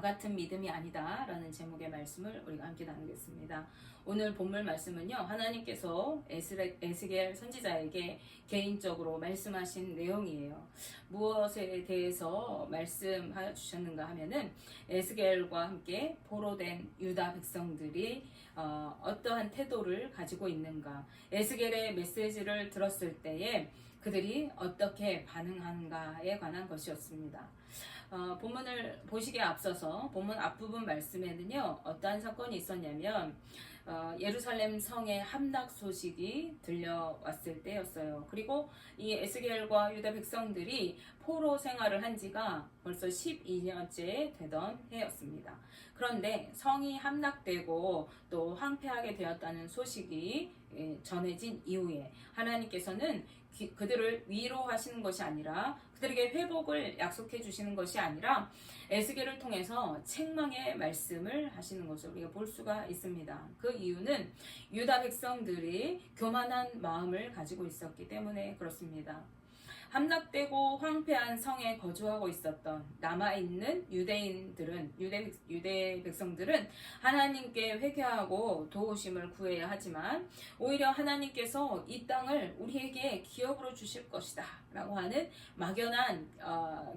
같은 믿음이 아니다 라는 제목의 말씀을 우리가 함께 나누겠습니다. 오늘 본문 말씀은요, 하나님께서 에스겔 선지자에게 개인적으로 말씀하신 내용이에요. 무엇에 대해서 말씀하여 주셨는가 하면은, 에스겔과 함께 포로된 유다 백성들이 어떠한 태도를 가지고 있는가, 에스겔의 메시지를 들었을 때에 그들이 어떻게 반응하는가에 관한 것이었습니다. 본문을 보시기에 앞서서 본문 앞부분 말씀에는요, 어떠한 사건이 있었냐면 예루살렘 성의 함락 소식이 들려왔을 때였어요. 그리고 이 에스겔과 유다 백성들이 포로 생활을 한 지가 벌써 12년째 되던 해였습니다. 그런데 성이 함락되고 또 황폐하게 되었다는 소식이 전해진 이후에 하나님께서는 그들을 위로하시는 것이 아니라, 그들에게 회복을 약속해 주시는 것이 아니라 에스겔을 통해서 책망의 말씀을 하시는 것을 우리가 볼 수가 있습니다. 그 이유는 유다 백성들이 교만한 마음을 가지고 있었기 때문에 그렇습니다. 함락되고 황폐한 성에 거주하고 있었던 남아있는 유대 백성들은 하나님께 회개하고 도우심을 구해야 하지만, 오히려 하나님께서 이 땅을 우리에게 기업으로 주실 것이다 라고 하는 막연한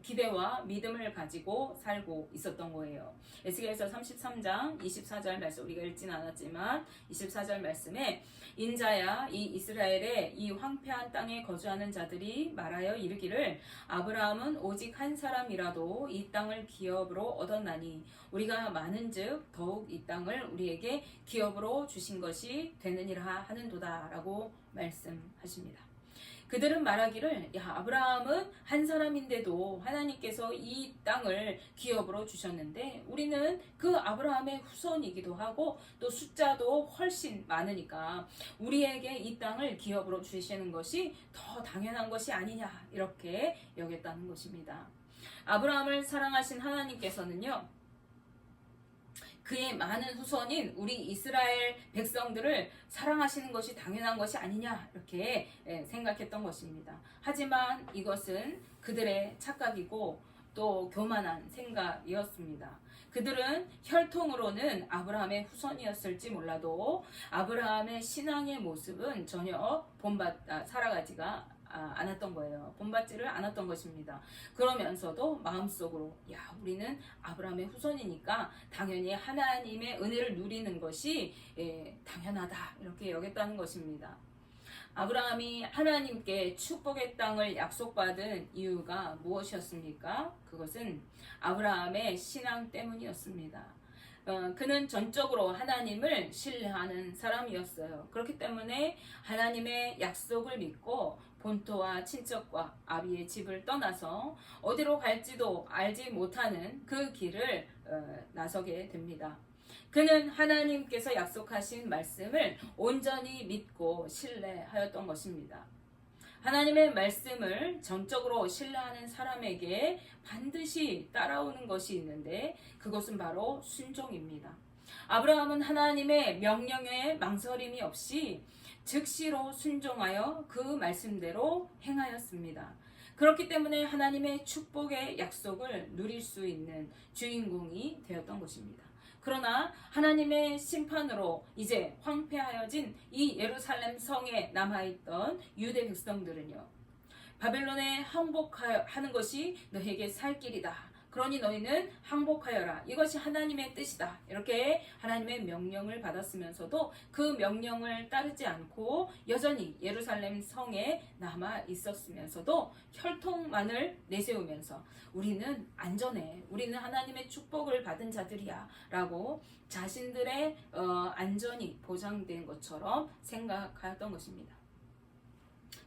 기대와 믿음을 가지고 살고 있었던 거예요. 에스겔서 33장 24절 말씀, 우리가 읽지는 않았지만 24절 말씀에, 인자야 이 이스라엘의 이 황폐한 땅에 거주하는 자들이 말하여 이르기를, 아브라함은 오직 한 사람이라도 이 땅을 기업으로 얻었나니 우리가 많은즉 더욱 이 땅을 우리에게 기업으로 주신 것이 되느니라 하는도다 라고 말씀하십니다. 그들은 말하기를, 아브라함은 한 사람인데도 하나님께서 이 땅을 기업으로 주셨는데 우리는 그 아브라함의 후손이기도 하고 또 숫자도 훨씬 많으니까 우리에게 이 땅을 기업으로 주시는 것이 더 당연한 것이 아니냐, 이렇게 여겼다는 것입니다. 아브라함을 사랑하신 하나님께서는요, 그의 많은 후손인 우리 이스라엘 백성들을 사랑하시는 것이 당연한 것이 아니냐, 이렇게 생각했던 것입니다. 하지만 이것은 그들의 착각이고 또 교만한 생각이었습니다. 그들은 혈통으로는 아브라함의 후손이었을지 몰라도 아브라함의 신앙의 모습은 전혀 살아가지가 않았던 거예요. 본받지를 않았던 것입니다. 그러면서도 마음속으로 우리는 아브라함의 후손이니까 당연히 하나님의 은혜를 누리는 것이 당연하다, 이렇게 여겼다는 것입니다. 아브라함이 하나님께 축복의 땅을 약속받은 이유가 무엇이었습니까? 그것은 아브라함의 신앙 때문이었습니다. 그는 전적으로 하나님을 신뢰하는 사람이었어요. 그렇기 때문에 하나님의 약속을 믿고 본토와 친척과 아비의 집을 떠나서 어디로 갈지도 알지 못하는 그 길을 나서게 됩니다. 그는 하나님께서 약속하신 말씀을 온전히 믿고 신뢰하였던 것입니다. 하나님의 말씀을 전적으로 신뢰하는 사람에게 반드시 따라오는 것이 있는데, 그것은 바로 순종입니다. 아브라함은 하나님의 명령에 망설임이 없이 즉시로 순종하여 그 말씀대로 행하였습니다. 그렇기 때문에 하나님의 축복의 약속을 누릴 수 있는 주인공이 되었던 것입니다. 그러나 하나님의 심판으로 이제 황폐하여진 이 예루살렘 성에 남아있던 유대 백성들은요, 바벨론에 항복하는 것이 너에게 살 길이다, 그러니 너희는 항복하여라, 이것이 하나님의 뜻이다, 이렇게 하나님의 명령을 받았으면서도 그 명령을 따르지 않고 여전히 예루살렘 성에 남아 있었으면서도 혈통만을 내세우면서 우리는 안전해, 우리는 하나님의 축복을 받은 자들이야 라고 자신들의 안전이 보장된 것처럼 생각하였던 것입니다.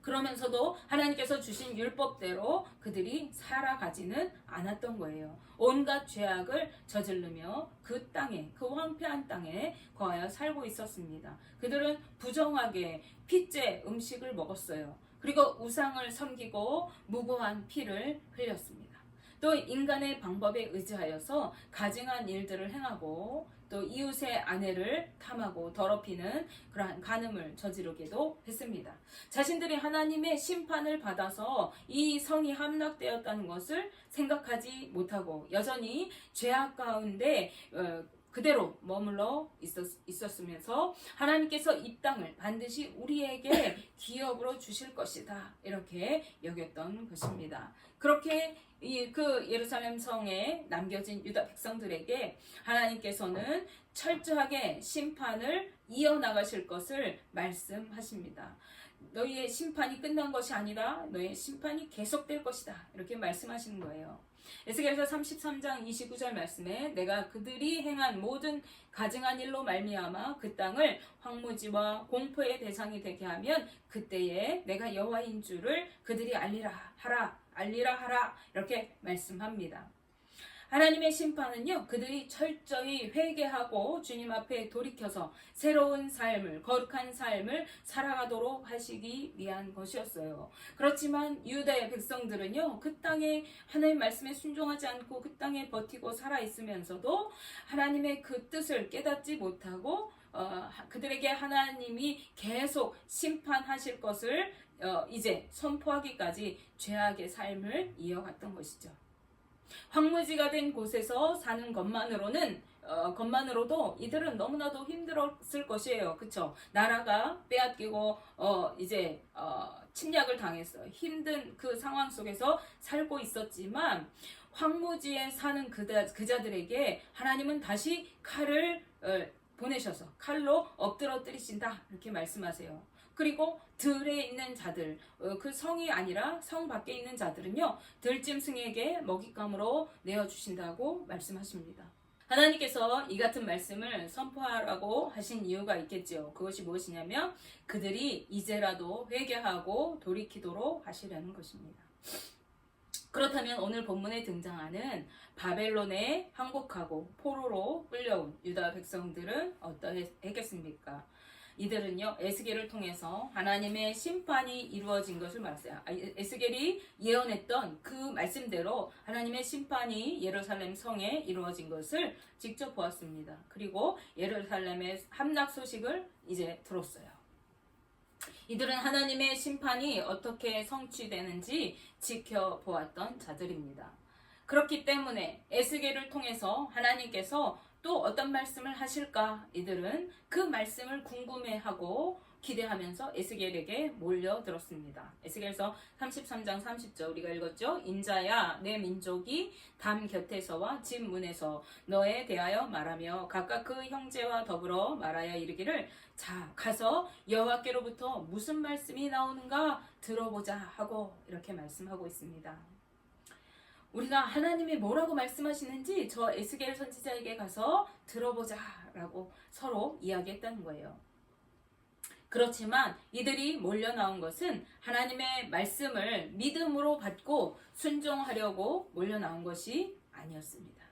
그러면서도 하나님께서 주신 율법대로 그들이 살아가지는 않았던 거예요. 온갖 죄악을 저지르며 그 땅에, 그 황폐한 땅에 거하여 살고 있었습니다. 그들은 부정하게 핏째 음식을 먹었어요. 그리고 우상을 섬기고 무고한 피를 흘렸습니다. 또 인간의 방법에 의지하여서 가증한 일들을 행하고 또 이웃의 아내를 탐하고 더럽히는 그러한 간음을 저지르기도 했습니다. 자신들이 하나님의 심판을 받아서 이 성이 함락되었다는 것을 생각하지 못하고 여전히 죄악 가운데 그대로 머물러 있었으면서 하나님께서 이 땅을 반드시 우리에게 기업으로 주실 것이다 이렇게 여겼던 것입니다. 그렇게 그 예루살렘 성에 남겨진 유다 백성들에게 하나님께서는 철저하게 심판을 이어나가실 것을 말씀하십니다. 너희의 심판이 끝난 것이 아니라 너희의 심판이 계속될 것이다 이렇게 말씀하시는 거예요. 에스겔서 33장 29절 말씀에 내가 그들이 행한 모든 가증한 일로 말미암아 그 땅을 황무지와 공포의 대상이 되게 하면 그때에 내가 여호와인 줄을 그들이 알리라 하라 이렇게 말씀합니다. 하나님의 심판은요, 그들이 철저히 회개하고 주님 앞에 돌이켜서 새로운 삶을, 거룩한 삶을 살아가도록 하시기 위한 것이었어요. 그렇지만 유다의 백성들은요, 그 땅에 하나님 말씀에 순종하지 않고 그 땅에 버티고 살아있으면서도 하나님의 그 뜻을 깨닫지 못하고 그들에게 하나님이 계속 심판하실 것을 이제 선포하기까지 죄악의 삶을 이어갔던 것이죠. 황무지가 된 곳에서 사는 것만으로도 이들은 너무나도 힘들었을 것이에요. 그쵸? 나라가 빼앗기고 침략을 당했어요. 힘든 그 상황 속에서 살고 있었지만 황무지에 사는 그자들에게 하나님은 다시 칼을 보내셔서 칼로 엎드러뜨리신다 이렇게 말씀하세요. 그리고 들에 있는 자들, 그 성이 아니라 성 밖에 있는 자들은요, 들짐승에게 먹잇감으로 내어주신다고 말씀하십니다. 하나님께서 이 같은 말씀을 선포하라고 하신 이유가 있겠지요. 그것이 무엇이냐면 그들이 이제라도 회개하고 돌이키도록 하시려는 것입니다. 그렇다면 오늘 본문에 등장하는 바벨론에 항복하고 포로로 끌려온 유다 백성들은 어떠했겠습니까? 이들은요, 에스겔을 통해서 하나님의 심판이 이루어진 것을 말했어요. 에스겔이 예언했던 그 말씀대로 하나님의 심판이 예루살렘 성에 이루어진 것을 직접 보았습니다. 그리고 예루살렘의 함락 소식을 이제 들었어요. 이들은 하나님의 심판이 어떻게 성취되는지 지켜보았던 자들입니다. 그렇기 때문에 에스겔을 통해서 하나님께서 또 어떤 말씀을 하실까 이들은 그 말씀을 궁금해하고 기대하면서 에스겔에게 몰려들었습니다. 에스겔서 33장 30절 우리가 읽었죠. 인자야 내 민족이 담 곁에서와 집 문에서 너에 대하여 말하며 각각 그 형제와 더불어 말하여 이르기를 자 가서 여호와께로부터 무슨 말씀이 나오는가 들어보자 하고 이렇게 말씀하고 있습니다. 우리가 하나님이 뭐라고 말씀하시는지 저 에스겔 선지자에게 가서 들어보자 라고 서로 이야기했다는 거예요. 그렇지만 이들이 몰려 나온 것은 하나님의 말씀을 믿음으로 받고 순종하려고 몰려 나온 것이 아니었습니다.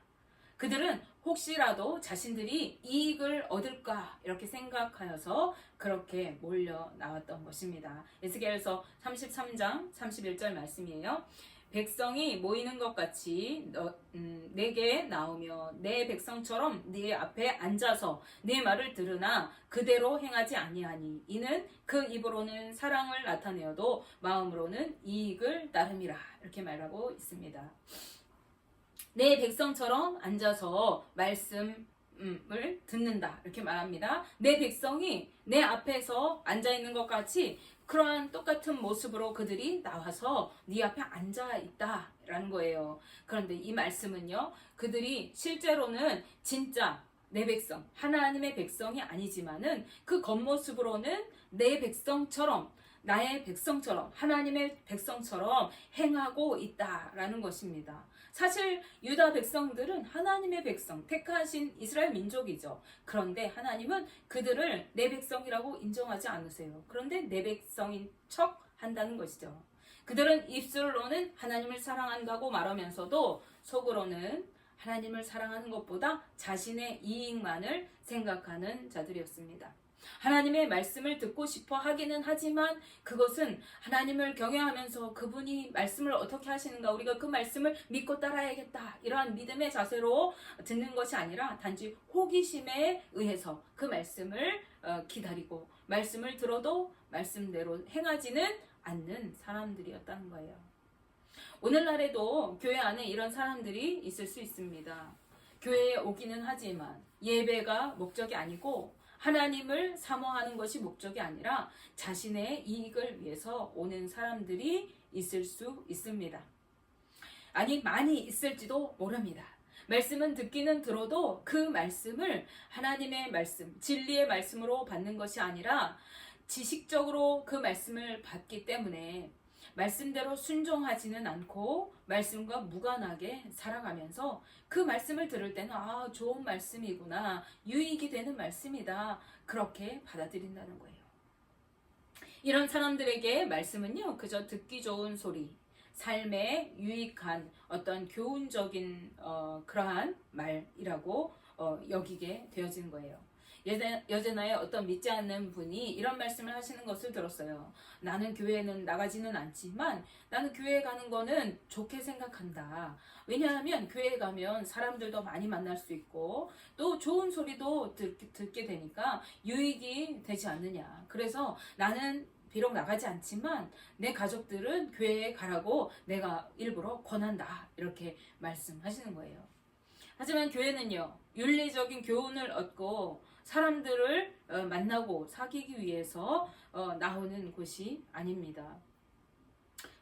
그들은 혹시라도 자신들이 이익을 얻을까 이렇게 생각하여서 그렇게 몰려 나왔던 것입니다. 에스겔서 33장 31절 말씀이에요. 백성이 모이는 것 같이 내게 나오며 내 백성처럼 네 앞에 앉아서 네 말을 들으나 그대로 행하지 아니하니 이는 그 입으로는 사랑을 나타내어도 마음으로는 이익을 따름이라 이렇게 말하고 있습니다. 내 백성처럼 앉아서 말씀을 듣는다 이렇게 말합니다. 내 백성이 내 앞에서 앉아있는 것 같이 그러한 똑같은 모습으로 그들이 나와서 네 앞에 앉아 있다라는 거예요. 그런데 이 말씀은요, 그들이 실제로는 진짜 내 백성, 하나님의 백성이 아니지만은 그 겉모습으로는 내 백성처럼, 나의 백성처럼, 하나님의 백성처럼 행하고 있다라는 것입니다. 사실 유다 백성들은 하나님의 백성, 택하신 이스라엘 민족이죠. 그런데 하나님은 그들을 내 백성이라고 인정하지 않으세요. 그런데 내 백성인 척 한다는 것이죠. 그들은 입술로는 하나님을 사랑한다고 말하면서도 속으로는 하나님을 사랑하는 것보다 자신의 이익만을 생각하는 자들이었습니다. 하나님의 말씀을 듣고 싶어 하기는 하지만 그것은 하나님을 경외하면서 그분이 말씀을 어떻게 하시는가, 우리가 그 말씀을 믿고 따라야겠다, 이러한 믿음의 자세로 듣는 것이 아니라 단지 호기심에 의해서 그 말씀을 기다리고 말씀을 들어도 말씀대로 행하지는 않는 사람들이었다는 거예요. 오늘날에도 교회 안에 이런 사람들이 있을 수 있습니다. 교회에 오기는 하지만 예배가 목적이 아니고 하나님을 사모하는 것이 목적이 아니라 자신의 이익을 위해서 오는 사람들이 있을 수 있습니다. 아니, 많이 있을지도 모릅니다. 말씀은 듣기는 들어도 그 말씀을 하나님의 말씀, 진리의 말씀으로 받는 것이 아니라 지식적으로 그 말씀을 받기 때문에 말씀대로 순종하지는 않고 말씀과 무관하게 살아가면서 그 말씀을 들을 때는 좋은 말씀이구나, 유익이 되는 말씀이다, 그렇게 받아들인다는 거예요. 이런 사람들에게 말씀은요, 그저 듣기 좋은 소리, 삶에 유익한 어떤 교훈적인 그러한 말이라고 여기게 되어지는 거예요. 여제나의 어떤 믿지 않는 분이 이런 말씀을 하시는 것을 들었어요. 나는 교회는 나가지는 않지만 나는 교회 가는 거는 좋게 생각한다. 왜냐하면 교회에 가면 사람들도 많이 만날 수 있고 또 좋은 소리도 듣게 되니까 유익이 되지 않느냐. 그래서 나는 비록 나가지 않지만 내 가족들은 교회에 가라고 내가 일부러 권한다, 이렇게 말씀하시는 거예요. 하지만 교회는요, 윤리적인 교훈을 얻고 사람들을 만나고 사귀기 위해서 나오는 곳이 아닙니다.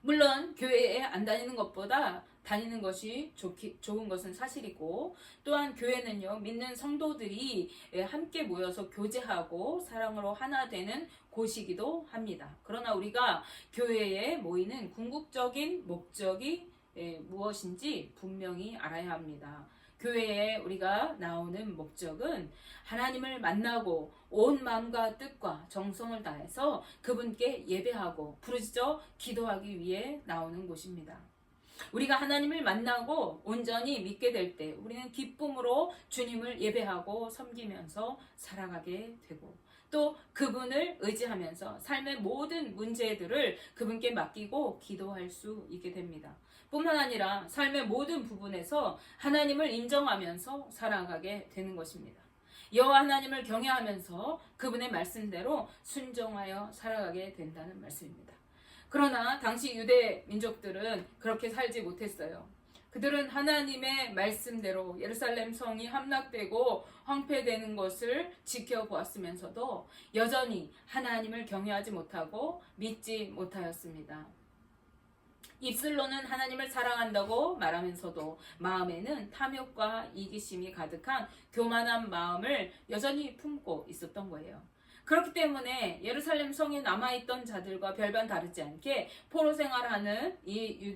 물론 교회에 안 다니는 것보다 다니는 것이 좋은 것은 사실이고, 또한 교회는요, 믿는 성도들이 함께 모여서 교제하고 사랑으로 하나 되는 곳이기도 합니다. 그러나 우리가 교회에 모이는 궁극적인 목적이 무엇인지 분명히 알아야 합니다. 교회에 우리가 나오는 목적은 하나님을 만나고 온 마음과 뜻과 정성을 다해서 그분께 예배하고 부르짖어 기도하기 위해 나오는 곳입니다. 우리가 하나님을 만나고 온전히 믿게 될 때 우리는 기쁨으로 주님을 예배하고 섬기면서 살아가게 되고, 또 그분을 의지하면서 삶의 모든 문제들을 그분께 맡기고 기도할 수 있게 됩니다. 뿐만 아니라 삶의 모든 부분에서 하나님을 인정하면서 살아가게 되는 것입니다. 여호와 하나님을 경외하면서 그분의 말씀대로 순종하여 살아가게 된다는 말씀입니다. 그러나 당시 유대 민족들은 그렇게 살지 못했어요. 그들은 하나님의 말씀대로 예루살렘 성이 함락되고 황폐되는 것을 지켜보았으면서도 여전히 하나님을 경외하지 못하고 믿지 못하였습니다. 입술로는 하나님을 사랑한다고 말하면서도 마음에는 탐욕과 이기심이 가득한 교만한 마음을 여전히 품고 있었던 거예요. 그렇기 때문에 예루살렘 성에 남아있던 자들과 별반 다르지 않게 포로 생활하는 이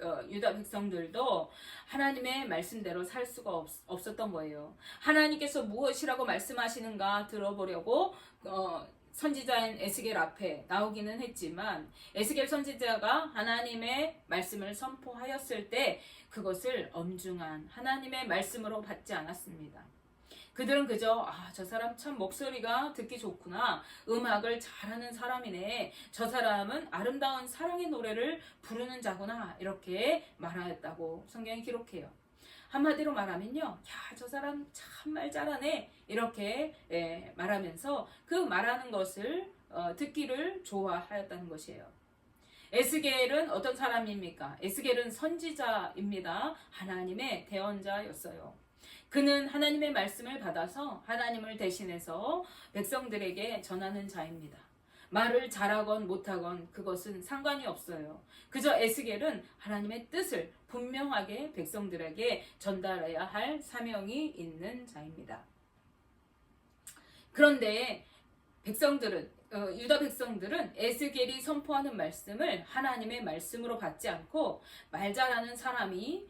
유다 백성들도 하나님의 말씀대로 살 수가 없었던 거예요. 하나님께서 무엇이라고 말씀하시는가 들어보려고 선지자인 에스겔 앞에 나오기는 했지만, 에스겔 선지자가 하나님의 말씀을 선포하였을 때 그것을 엄중한 하나님의 말씀으로 받지 않았습니다. 그들은 그저 저 사람 참 목소리가 듣기 좋구나, 음악을 잘하는 사람이네, 저 사람은 아름다운 사랑의 노래를 부르는 자구나, 이렇게 말하였다고 성경이 기록해요. 한마디로 말하면요, 저 사람 참말 잘하네, 이렇게 말하면서 그 말하는 것을 듣기를 좋아하였다는 것이에요. 에스겔은 어떤 사람입니까? 에스겔은 선지자입니다. 하나님의 대언자였어요. 그는 하나님의 말씀을 받아서 하나님을 대신해서 백성들에게 전하는 자입니다. 말을 잘하건 못하건 그것은 상관이 없어요. 그저 에스겔은 하나님의 뜻을 분명하게 백성들에게 전달해야 할 사명이 있는 자입니다. 그런데 유다 백성들은 에스겔이 선포하는 말씀을 하나님의 말씀으로 받지 않고 말 잘하는 사람이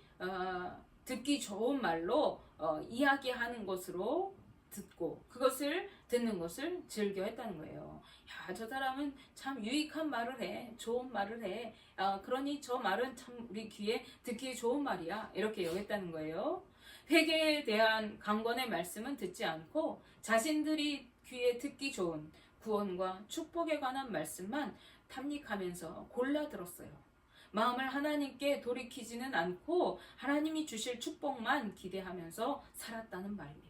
듣기 좋은 말로 이야기하는 것으로 듣고 그것을 듣는 것을 즐겨했다는 거예요. 저 사람은 참 유익한 말을 해, 좋은 말을 해, 그러니 저 말은 참 우리 귀에 듣기 좋은 말이야, 이렇게 여겼다는 거예요. 회개에 대한 강권의 말씀은 듣지 않고 자신들이 귀에 듣기 좋은 구원과 축복에 관한 말씀만 탐닉하면서 골라 들었어요. 마음을 하나님께 돌이키지는 않고 하나님이 주실 축복만 기대하면서 살았다는 말입니다.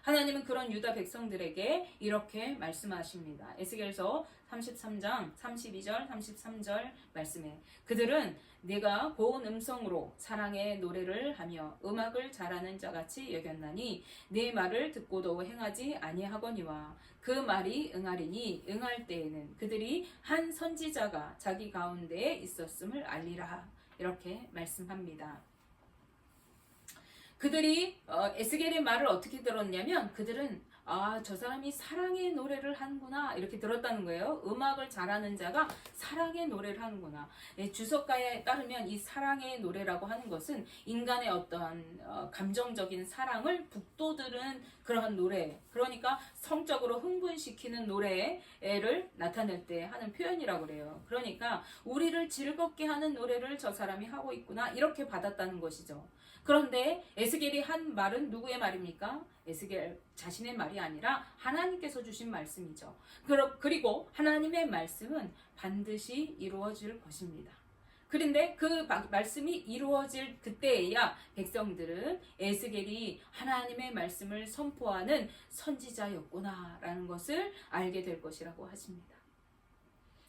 하나님은 그런 유다 백성들에게 이렇게 말씀하십니다. 에스겔서 33장 32절 33절 말씀에 그들은 내가 고운 음성으로 사랑의 노래를 하며 음악을 잘하는 자같이 여겼나니 내 말을 듣고도 행하지 아니하거니와 그 말이 응하리니 응할 때에는 그들이 한 선지자가 자기 가운데에 있었음을 알리라. 이렇게 말씀합니다. 그들이 에스겔의 말을 어떻게 들었냐면 그들은 저 사람이 사랑의 노래를 하는구나 이렇게 들었다는 거예요. 음악을 잘하는 자가 사랑의 노래를 하는구나. 주석가에 따르면 이 사랑의 노래라고 하는 것은 인간의 어떠한 감정적인 사랑을 북돋우는 그러한 노래, 그러니까 성적으로 흥분시키는 노래를 나타낼 때 하는 표현이라고 그래요. 그러니까 우리를 즐겁게 하는 노래를 저 사람이 하고 있구나 이렇게 받았다는 것이죠. 그런데 에스겔이 한 말은 누구의 말입니까? 에스겔 자신의 말이 아니라 하나님께서 주신 말씀이죠. 그리고 하나님의 말씀은 반드시 이루어질 것입니다. 그런데 그 말씀이 이루어질 그때에야 백성들은 에스겔이 하나님의 말씀을 선포하는 선지자였구나라는 것을 알게 될 것이라고 하십니다.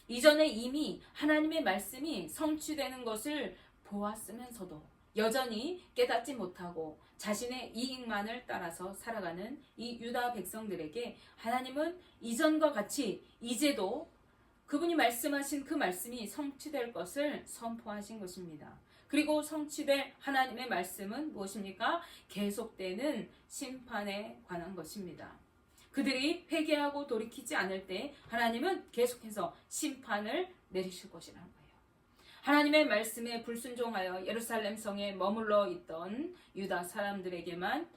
이전에 이미 하나님의 말씀이 성취되는 것을 보았으면서도 여전히 깨닫지 못하고 자신의 이익만을 따라서 살아가는 이 유다 백성들에게 하나님은 이전과 같이 이제도 그분이 말씀하신 그 말씀이 성취될 것을 선포하신 것입니다. 그리고 성취될 하나님의 말씀은 무엇입니까? 계속되는 심판에 관한 것입니다. 그들이 회개하고 돌이키지 않을 때 하나님은 계속해서 심판을 내리실 것이라는 거예요. 하나님의 말씀에 불순종하여 예루살렘 성에 머물러 있던 유다 사람들에게만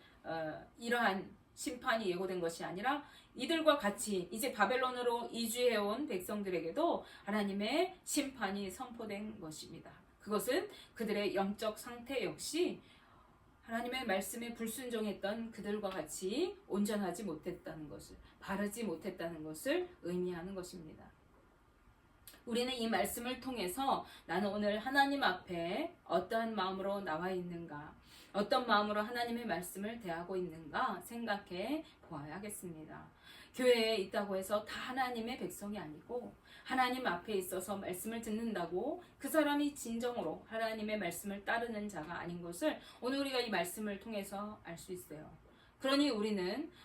이러한 심판이 예고된 것이 아니라 이들과 같이 이제 바벨론으로 이주해온 백성들에게도 하나님의 심판이 선포된 것입니다. 그것은 그들의 영적 상태 역시 하나님의 말씀에 불순종했던 그들과 같이 온전하지 못했다는 것을, 바르지 못했다는 것을 의미하는 것입니다. 우리는 이 말씀을 통해서 나는 오늘 하나님 앞에 어떠한 마음으로 나와 있는가, 어떤 마음으로 하나님의 말씀을 대하고 있는가 생각해 보아야겠습니다. 교회에 있다고 해서 다 하나님의 백성이 아니고 하나님 앞에 있어서 말씀을 듣는다고 그 사람이 진정으로 하나님의 말씀을 따르는 자가 아닌 것을 오늘 우리가 이 말씀을 통해서 알 수 있어요. 그러니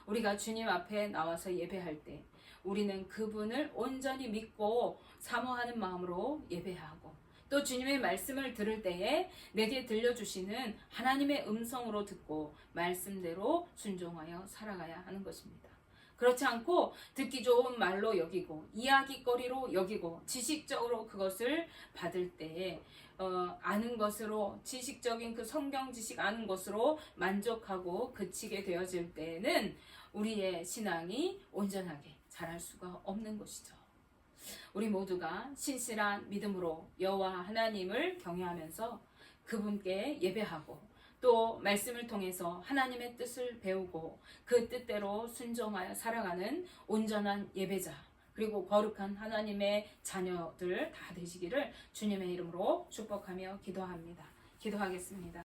우리가 주님 앞에 나와서 예배할 때 우리는 그분을 온전히 믿고 사모하는 마음으로 예배하고 또 주님의 말씀을 들을 때에 내게 들려주시는 하나님의 음성으로 듣고 말씀대로 순종하여 살아가야 하는 것입니다. 그렇지 않고 듣기 좋은 말로 여기고 이야기거리로 여기고 지식적으로 그것을 받을 때에 아는 것으로 지식적인 그 성경 지식 아는 것으로 만족하고 그치게 되어질 때는 우리의 신앙이 온전하게 자랄 수가 없는 것이죠. 우리 모두가 신실한 믿음으로 여호와 하나님을 경외하면서 그분께 예배하고 또 말씀을 통해서 하나님의 뜻을 배우고 그 뜻대로 순종하여 살아가는 온전한 예배자 그리고 거룩한 하나님의 자녀들 다 되시기를 주님의 이름으로 축복하며 기도합니다. 기도하겠습니다.